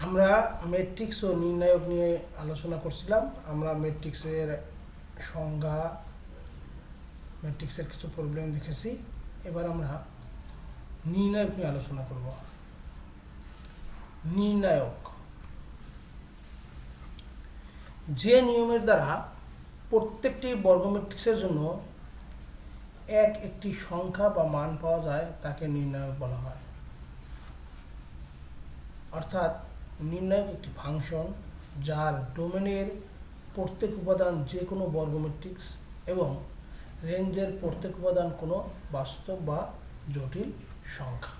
আমরা ম্যাট্রিক্স ও নির্ণায়ক নিয়ে আলোচনা করছিলাম। আমরা ম্যাট্রিক্সের সংজ্ঞা, ম্যাট্রিক্সের কিছু প্রবলেম দেখেছি। এবার আমরা নির্ণায়ক নিয়ে আলোচনা করব। নির্ণায়ক যে নিয়মের দ্বারা প্রত্যেকটি বর্গ ম্যাট্রিক্সের জন্য একটি সংখ্যা বা মান পাওয়া যায় তাকে নির্ণায়ক বলা হয়। অর্থাৎ নির্ণায়ক একটি ফাংশন যার ডোমেনের প্রত্যেক উপাদান যে কোনো বর্গ ম্যাট্রিক্স এবং রেঞ্জের প্রত্যেক উপাদান কোনো বাস্তব বা জটিল সংখ্যা।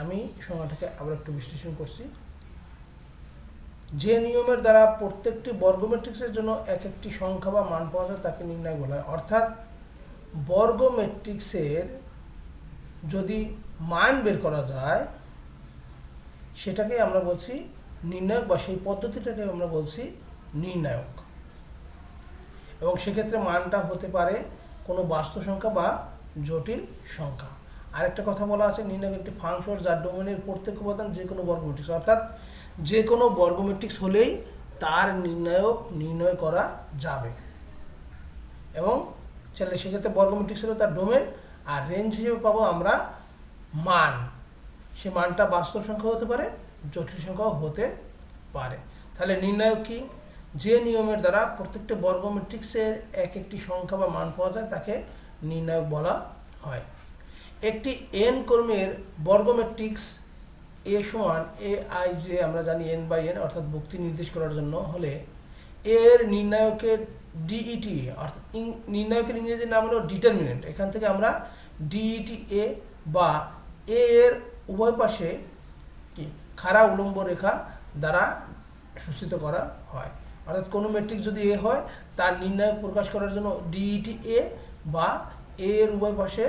আমি সংখ্যাটাকে আবার একটু বিশ্লেষণ করছি। যে নিয়মের দ্বারা প্রত্যেকটি বর্গ ম্যাট্রিক্সের জন্য একটি সংখ্যা বা মান পাওয়া যায় তাকে নির্ণায়ক বলা হয়। অর্থাৎ বর্গ ম্যাট্রিক্সের যদি মান বের করা যায় সেটাকে আমরা বলছি নির্ণায়ক, বা সেই পদ্ধতিটাকে আমরা বলছি নির্ণায়ক। এবং সেক্ষেত্রে মানটা হতে পারে কোনো বাস্তব সংখ্যা বা জটিল সংখ্যা। আরেকটা কথা বলা আছে, নির্ণায়ক একটি ফাংশন যার ডোমেনের প্রত্যেক উপাদান যে কোনো বর্গ ম্যাট্রিক্স। অর্থাৎ যে কোনো বর্গ ম্যাট্রিক্স হলেই তার নির্ণায়ক নির্ণয় করা যাবে। এবং চাইলে সেক্ষেত্রে বর্গ ম্যাট্রিক্স হলে তার ডোমেন, আর রেঞ্জ হিসেবে পাবো আমরা মান। সে মানটা বাস্তব সংখ্যা হতে পারে, জটিল সংখ্যাও হতে পারে। তাহলে নির্ণায়ক কি? যে নিয়মের দ্বারা প্রত্যেকটা বর্গ ম্যাট্রিক্সের একটি সংখ্যা বা মান পাওয়া যায় তাকে নির্ণায়ক বলা হয়। একটি n ক্রমের বর্গ ম্যাট্রিক্স এ সমান এ আই, যে আমরা জানি n বাই n, অর্থাৎ ভুক্তি নির্দেশ করার জন্য হলে এর নির্ণায়কের ডিইটি, অর্থাৎ নির্ণায়কের ইংরেজি নাম হলো ডিটারমিনেন্ট। এখান থেকে আমরা ডিইটি এ বা এ এর উভয় পাশে কি খাড়া উলম্ব রেখা দ্বারা সূচিত করা হয়। অর্থাৎ কোনো ম্যাট্রিক্স যদি এ হয় তার নির্ণায়ক প্রকাশ করার জন্য ডিইটি এ বা এ এর উভয় পাশে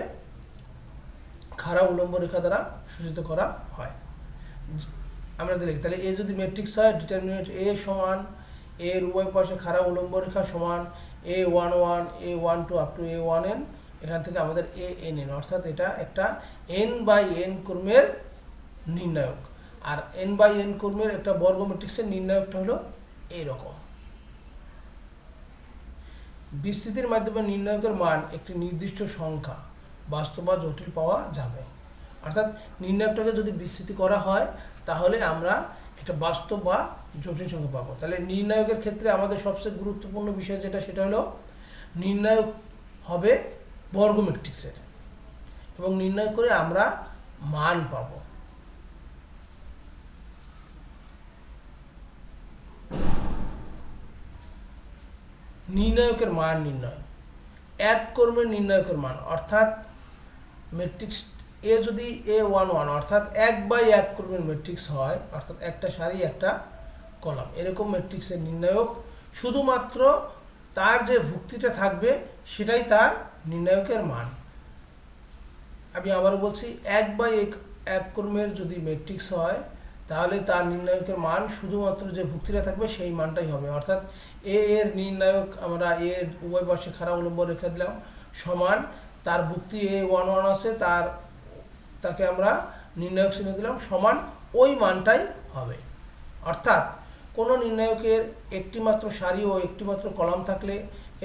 খাড়া উলম্ব রেখা দ্বারা সূচিত করা হয়। আমরা দেখি তাহলে এ যদি ম্যাট্রিক্স হয়, ডিটারমিনেন্ট এ সমান এর উভয় পাশে খাড়া উলম্ব রেখা সমান A11, A12 up to A1n। এখান থেকে আমাদের ANN, অর্থাৎ এটা একটা n বাই n ক্রমের নির্ণায়ক। আর n বাই n ক্রমের একটা বর্গ ম্যাট্রিক্সের নির্ণায়কটা হলো এইরকম। বিস্তৃতির মাধ্যমে নির্ণায়কের মান একটি নির্দিষ্ট সংখ্যা, বাস্তব বা জটিল পাওয়া যাবে। অর্থাৎ নির্ণায়কটাকে যদি বিস্তৃতি করা হয় তাহলে আমরা একটা বাস্তব বা জটিল সংখ্যা পাবো। তাহলে নির্ণায়কের ক্ষেত্রে আমাদের সবচেয়ে গুরুত্বপূর্ণ বিষয় সেটা হলো নির্ণায়ক হবে বর্গ ম্যাট্রিক্সের, এবং নির্ণয় করে আমরা মান পাব। নির্ণায়কের মান নির্ণয়, এক ক্রমের নির্ণায়কের মান, অর্থাৎ ম্যাট্রিক্স এ যদি A11, অর্থাৎ 1/1 ক্রমের ম্যাট্রিক্স হয়, অর্থাৎ একটা সারি একটা কলাম, এরকম ম্যাট্রিক্সের নির্ণায়ক শুধুমাত্র তার যে ভুক্তিটা থাকবে সেটাই তার নির্ণায়কের মান। আমি আবারও বলছি, 1/1 ক্রমের যদি ম্যাট্রিক্স হয় তাহলে তার নির্ণায়কের মান শুধুমাত্র যে ভুক্তিটা থাকবে সেই মানটাই হবে। অর্থাৎ এ এর নির্ণায়ক আমরা এর উভয় পাশে খাড়া উলম্ব রেখা দিলাম সমান, তার ভুক্তি A11 আছে, তাকে আমরা নির্ণায়ক চিহ্ন দিলাম সমান, ওই মানটাই হবে। অর্থাৎ কোনো নির্ণায়কের একটিমাত্র সারি ও একটিমাত্র কলাম থাকলে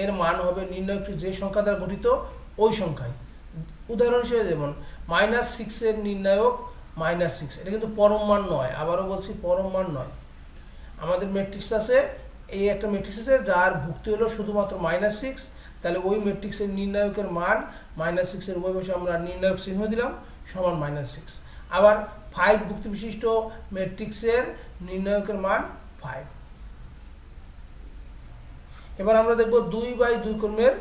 এর মান হবে নির্ণায়কটি যে সংখ্যা দ্বারা গঠিত ওই সংখ্যায়। উদাহরণ হিসেবে যেমন -6 এর নির্ণায়ক -6, এটা কিন্তু পরম মান নয়। আবারও বলছি, পরম মান নয়। আমাদের ম্যাট্রিক্স আছে, এই একটা ম্যাট্রিক্স আছে যার ভুক্তি হলো শুধুমাত্র -6, তাহলে ওই ম্যাট্রিক্সের নির্ণায়কের মান -6 এর উভয় পাশে আমরা নির্ণায়ক চিহ্ন দিলাম সমান -6। আবার 5 ভুক্তি বিশিষ্ট ম্যাট্রিক্সের নির্ণায়কের মান 5। এবার আমরা দেখব 2/2 ক্রমের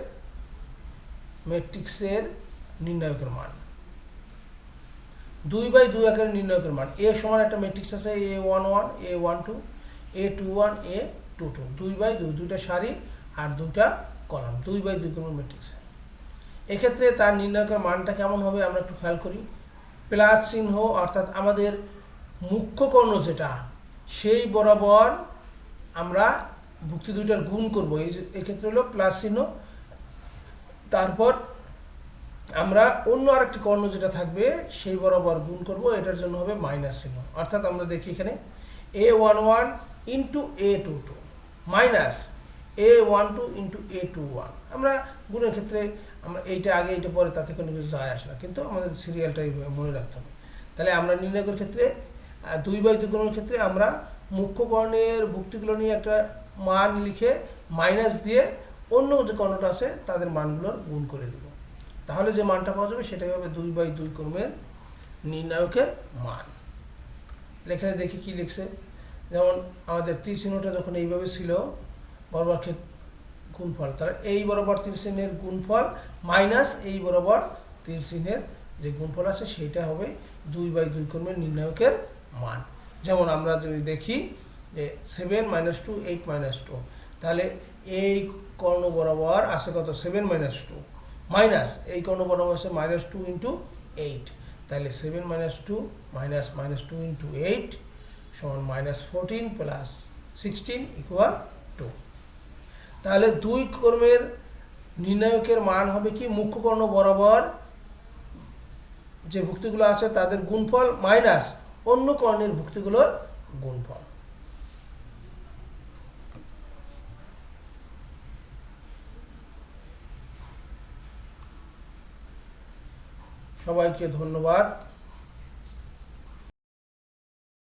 ম্যাট্রিক্সের নির্ণায়কের মান। 2/2 আকারের নির্ণায়কের মান, এ সমান একটা ম্যাট্রিক্স আছে A11, A12, A21, A22, 2/2, দুইটা সারি আর দুইটা কলাম, 2/2 ক্রমের ম্যাট্রিক্স। এক্ষেত্রে তার নির্ণায়কের মানটা কেমন হবে আমরা একটু খেয়াল করি। প্লাস চিহ্ন, অর্থাৎ আমাদের মুখ্য কর্ণ যেটা সেই বরাবর আমরা ভুক্তি দুইটার গুণ করব, এক্ষেত্রে হলো প্লাস চিহ্ন। তারপর আমরা অন্য আরেকটি কর্ণ যেটা থাকবে সেই বরাবর গুণ করব, এটার জন্য হবে মাইনাস চিহ্ন। অর্থাৎ আমরা দেখি এখানে A11 into A22 minus A12 into A21। আমরা গুণের ক্ষেত্রে আমরা এইটা আগে এইটা পরে তাতে কোনো কিছু যায় আসে না, কিন্তু আমাদের সিরিয়ালটাই মনে রাখতে হবে। তাহলে আমরা নির্ণয়ের ক্ষেত্রে 2/2 গুণের ক্ষেত্রে আমরা মুখ্য কর্ণের ভুক্তিগুলো নিয়ে একটা মান লিখে মাইনাস দিয়ে অন্য যে কর্ণটা আছে তাদের মানগুলোর গুণ করে দেব, তাহলে যে মানটা পাওয়া যাবে সেটাই হবে 2/2 ক্রমের নির্ণায়কের মান। এখানে দেখি কি লিখছে, যেমন আমাদের তীর চিহ্নটা যখন এইভাবে ছিল বরাবর গুণফল, তাহলে এই বরাবর তীর চিহ্নের গুণফল মাইনাস এই বরাবর তীর চিহ্নের যে গুণফল আছে সেটা হবে 2/2 ক্রমের নির্ণায়কের মান। যেমন আমরা যদি দেখি যে 7 - 2 8 - 2, তাহলে এই কর্ণ বরাবর আছে কত 7 - 2 মাইনাস এই কর্ণ বরাবর আছে -2 ইন্টু 8, তাহলে 7 - 2 মাইনাস -2 ইন্টু 8 সমান -14 প্লাস 16 ইকুয়াল 2। তাহলে 2 ক্রমের নির্ণায়কের মান হবে কি মুখ্য কর্ণ বরাবর যে ভুক্তিগুলো আছে তাদের গুণফল মাইনাস অন্য কর্ণের ভুক্তিগুলোর গুণফল। সবাইকে ধন্যবাদ।